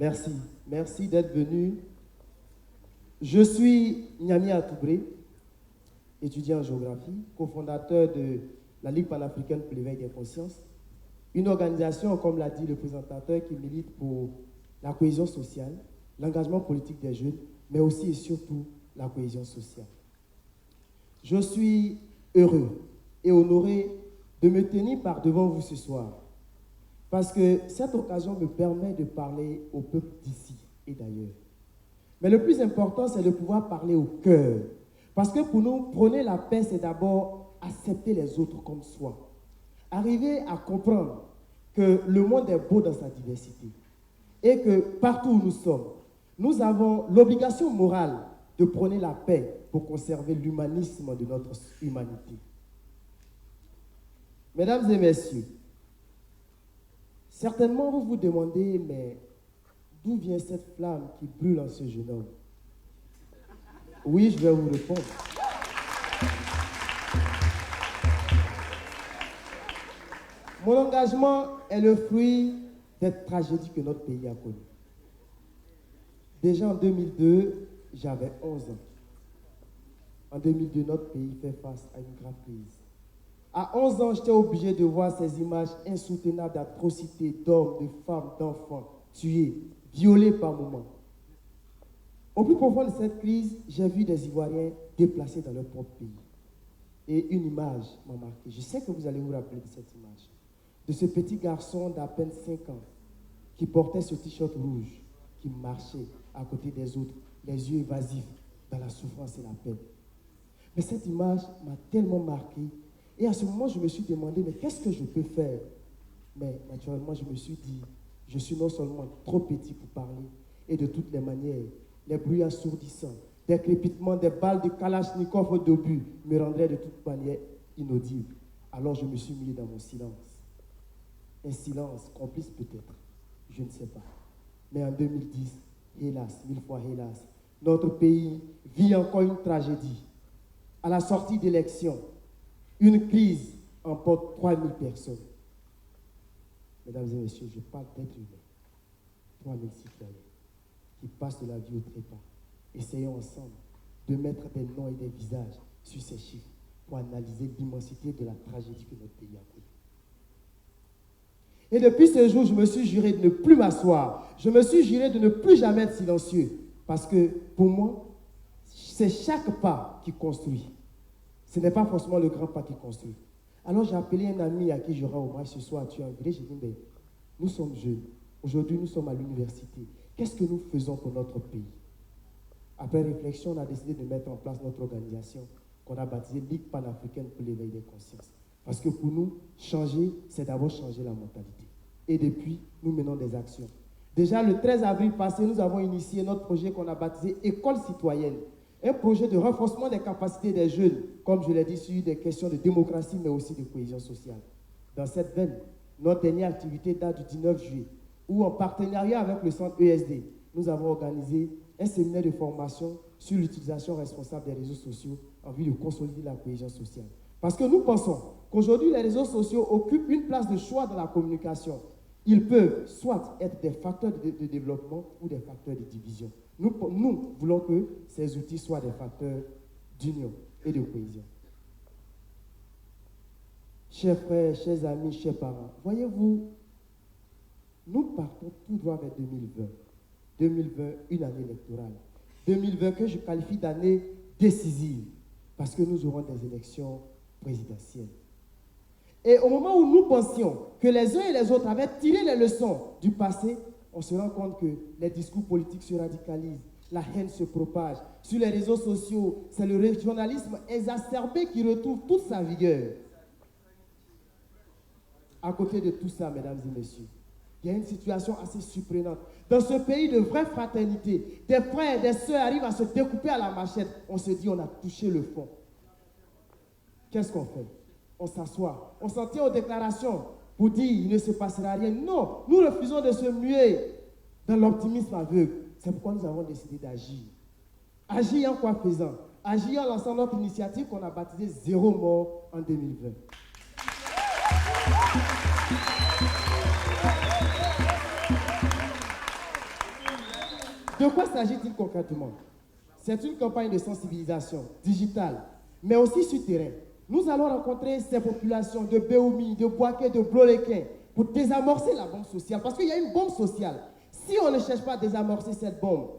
Merci. Merci d'être venu. Je suis Niami Atoubré, étudiant en géographie, cofondateur de la Ligue panafricaine pour l'éveil des consciences, une organisation, comme l'a dit le présentateur, qui milite pour la cohésion sociale, l'engagement politique des jeunes, mais aussi et surtout la cohésion sociale. Je suis heureux et honoré de me tenir par devant vous ce soir, parce que cette occasion me permet de parler au peuple d'ici et d'ailleurs. Mais le plus important, c'est de pouvoir parler au cœur. Parce que pour nous, prôner la paix, c'est d'abord accepter les autres comme soi. Arriver à comprendre que le monde est beau dans sa diversité et que partout où nous sommes, nous avons l'obligation morale de prôner la paix pour conserver l'humanisme de notre humanité. Mesdames et messieurs, certainement vous vous demandez, mais d'où vient cette flamme qui brûle en ce jeune homme? Oui, je vais vous répondre. Mon engagement est le fruit des tragédies que notre pays a connues. Déjà en 2002, j'avais 11 ans. En 2002, notre pays fait face à une grave crise. À 11 ans, j'étais obligé de voir ces images insoutenables d'atrocités d'hommes, de femmes, d'enfants tués, violés par moments. Au plus profond de cette crise, j'ai vu des Ivoiriens déplacés dans leur propre pays. Et une image m'a marqué. Je sais que vous allez vous rappeler de cette image. De ce petit garçon d'à peine 5 ans qui portait ce t-shirt rouge, qui marchait à côté des autres, les yeux évasifs, dans la souffrance et la peine. Mais cette image m'a tellement marqué. Et à ce moment, je me suis demandé, mais qu'est-ce que je peux faire? Mais naturellement, je me suis dit, je suis non seulement trop petit pour parler, et de toutes les manières, les bruits assourdissants, des crépitements, des balles de Kalachnikov d'obus me rendraient de toute manière inaudibles. Alors je me suis mis dans mon silence. Un silence complice peut-être, je ne sais pas. Mais en 2010, hélas, 1000 fois hélas, notre pays vit encore une tragédie. À la sortie d'élections, une crise emporte 3000 personnes. Mesdames et messieurs, je parle d'êtres humains. 3000 citoyens qui passent de la vie au trépas. Essayons ensemble de mettre des noms et des visages sur ces chiffres pour analyser l'immensité de la tragédie que notre pays a connue. Et depuis ce jour, je me suis juré de ne plus m'asseoir. Je me suis juré de ne plus jamais être silencieux. Parce que pour moi, c'est chaque pas qui construit. Ce n'est pas forcément le grand pas qui construit. Alors j'ai appelé un ami à qui je rends hommage ce soir à Tuangré. J'ai dit, mais nous sommes jeunes. Aujourd'hui, nous sommes à l'université. Qu'est-ce que nous faisons pour notre pays? Après réflexion, on a décidé de mettre en place notre organisation qu'on a baptisée Ligue panafricaine pour l'éveil des consciences. Parce que pour nous, changer, c'est d'abord changer la mentalité. Et depuis, nous menons des actions. Déjà, le 13 avril passé, nous avons initié notre projet qu'on a baptisé École citoyenne. Un projet de renforcement des capacités des jeunes, comme je l'ai dit, sur des questions de démocratie, mais aussi de cohésion sociale. Dans cette veine, notre dernière activité date du 19 juillet, où en partenariat avec le centre ESD, nous avons organisé un séminaire de formation sur l'utilisation responsable des réseaux sociaux en vue de consolider la cohésion sociale. Parce que nous pensons qu'aujourd'hui, les réseaux sociaux occupent une place de choix dans la communication. Ils peuvent soit être des facteurs de développement ou des facteurs de division. Nous voulons que ces outils soient des facteurs d'union et de cohésion. Chers frères, chers amis, chers parents, voyez-vous, nous partons tout droit vers 2020. 2020, une année électorale. 2020 que je qualifie d'année décisive, parce que nous aurons des élections présidentielles. Et au moment où nous pensions que les uns et les autres avaient tiré les leçons du passé, on se rend compte que les discours politiques se radicalisent, la haine se propage. Sur les réseaux sociaux, c'est le régionalisme exacerbé qui retrouve toute sa vigueur. À côté de tout ça, mesdames et messieurs, il y a une situation assez surprenante. Dans ce pays de vraie fraternité, des frères et des sœurs arrivent à se découper à la machette. On se dit, on a touché le fond. Qu'est-ce qu'on fait? On s'assoit, on s'en tient aux déclarations pour dire il ne se passera rien. Non, nous refusons de se muer dans l'optimisme aveugle. C'est pourquoi nous avons décidé d'agir. Agir en quoi faisant? Agir en lançant notre initiative qu'on a baptisée Zéro mort en 2020. De quoi s'agit-il concrètement? C'est une campagne de sensibilisation digitale, mais aussi sur terrain. Nous allons rencontrer ces populations de Béoumi, de Boaké, de Bloléquin pour désamorcer la bombe sociale. Parce qu'il y a une bombe sociale. Si on ne cherche pas à désamorcer cette bombe,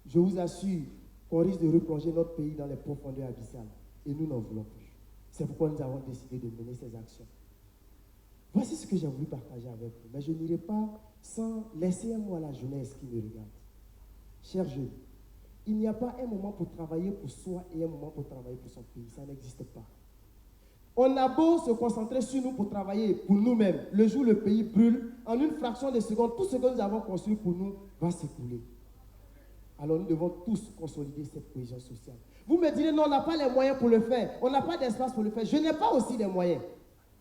je vous assure qu'on risque de replonger notre pays dans les profondeurs abyssales. Et nous n'en voulons plus. C'est pourquoi nous avons décidé de mener ces actions. Voici ce que j'ai voulu partager avec vous. Mais je n'irai pas sans laisser un mot à la jeunesse qui me regarde. Chers jeunes, il n'y a pas un moment pour travailler pour soi et un moment pour travailler pour son pays. Ça n'existe pas. On a beau se concentrer sur nous pour travailler pour nous-mêmes. Le jour où le pays brûle, en une fraction de seconde, tout ce que nous avons construit pour nous va s'écouler. Alors nous devons tous consolider cette cohésion sociale. Vous me direz, non, on n'a pas les moyens pour le faire. On n'a pas d'espace pour le faire. Je n'ai pas aussi les moyens.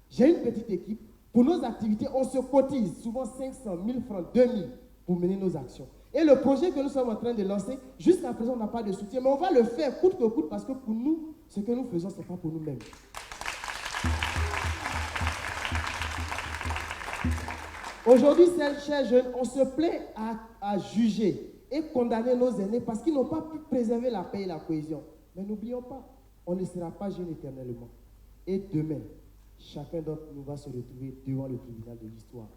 J'ai une petite équipe. Pour nos activités, on se cotise souvent 500, 1000 francs, 2000 pour mener nos actions. Et le projet que nous sommes en train de lancer, jusqu'à présent, on n'a pas de soutien. Mais on va le faire coûte que coûte parce que pour nous, ce que nous faisons, ce n'est pas pour nous-mêmes. Aujourd'hui, chers jeunes, on se plaît à juger et condamner nos aînés parce qu'ils n'ont pas pu préserver la paix et la cohésion. Mais n'oublions pas, on ne sera pas jeunes éternellement. Et demain, chacun d'entre nous va se retrouver devant le tribunal de l'histoire.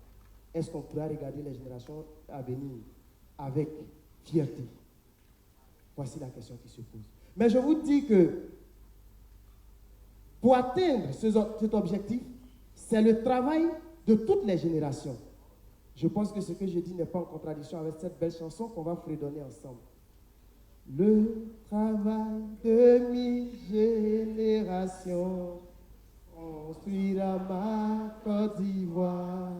Est-ce qu'on pourra regarder les générations à venir avec fierté? Voici la question qui se pose. Mais je vous dis que pour atteindre cet objectif, c'est le travail de toutes les générations. Je pense que ce que je dis n'est pas en contradiction avec cette belle chanson qu'on va fredonner ensemble. Le travail de 1000 générations construira ma Côte d'Ivoire.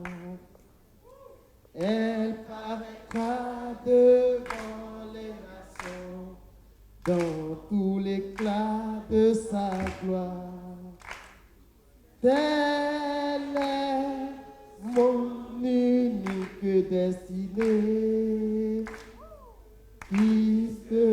Elle paraîtra devant les nations dans tout l'éclat de sa gloire. Telle est mon unique destinée, puisque